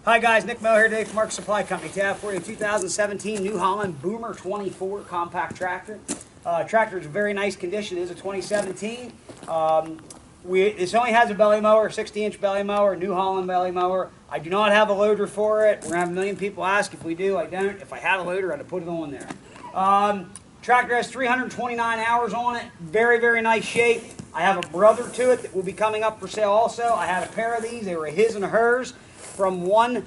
Hi guys, Nick Mower here today from Mark Supply Company. Tab for you, 2017 New Holland Boomer 24 compact tractor. Tractor is in very nice condition. It is a 2017. This only has a belly mower, 60-inch belly mower, New Holland belly mower. I do not have a loader for it. We're going to have a million people ask. If we do, I don't. If I had a loader, I'd have put it on there. Tractor has 329 hours on it. Very, very nice shape. I have a brother to it that will be coming up for sale also. I had a pair of these. They were his and hers from a little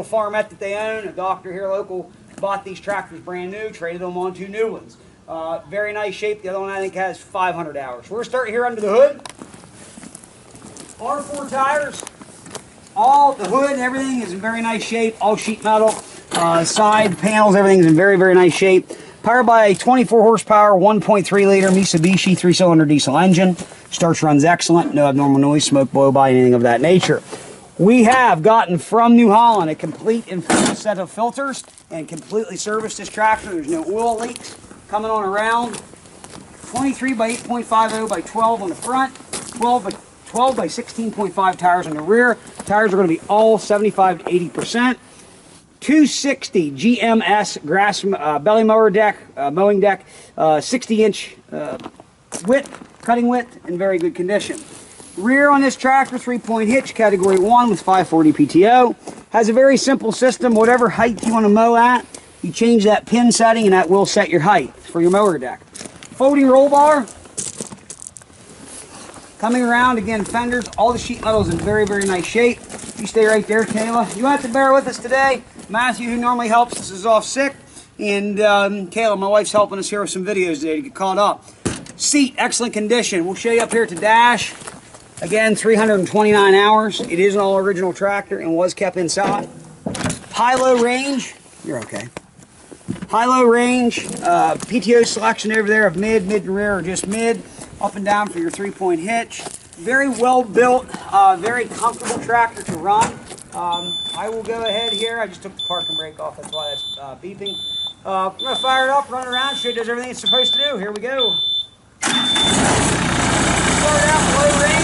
farmette that they own. A doctor here local bought these tractors brand new, traded them on 2 new ones. Very nice shape. The other one I think has 500 hours. We're starting here under the hood. R4 tires. All the hood and everything is in very nice shape. All sheet metal. Side panels, everything's in very, very nice shape. Powered by a 24 horsepower, 1.3 liter Mitsubishi 3-cylinder diesel engine. Starts, runs excellent. No abnormal noise, smoke, blow by, anything of that nature. We have gotten from New Holland a complete and full set of filters and completely serviced this tractor. There's no oil leaks coming on around. 23 by 8.50 by 12 on the front. 12 by 16.5 tires on the rear. Tires are going to be all 75 to 80%. 260 GMS grass belly mower deck, mowing deck, 60-inch width, cutting width, in very good condition. Rear on this tractor, 3-point hitch, category 1 with 540 PTO. Has a very simple system. Whatever height you want to mow at, you change that pin setting and that will set your height for your mower deck. Folding roll bar. Coming around, again, fenders, all the sheet metal is in very, very nice shape. You stay right there, Kayla. You have to bear with us today. Matthew, who normally helps us, is off sick. And Kayla, my wife's helping us here with some videos today to get caught up. Seat, excellent condition. We'll show you up here at the dash. Again, 329 hours. It is an all-original tractor and was kept inside. High-low range. You're okay. High-low range. PTO selection over there of mid and rear, or just mid. Up and down for your 3-point hitch. Very well built, very comfortable tractor to run. I will go ahead here. I just took the parking brake off, that's why that's beeping. I'm going to fire it up, run it around, show it does everything it's supposed to do. Here we go. Start out low range.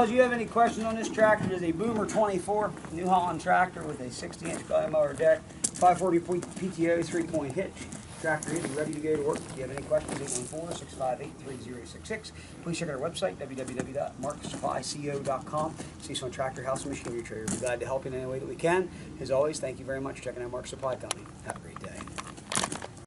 If you have any questions on this tractor, it is a Boomer 24 New Holland tractor with a 60-inch belly mower deck, 540 PTO, 3-point hitch. Tractor is ready to go to work. If you have any questions, 814-658-3066. Please check out our website, www.marksupplyco.com. See us on Tractor House and Machinery Trader. We're glad to help you in any way that we can. As always, thank you very much for checking out Mark Supply Company. Have a great day.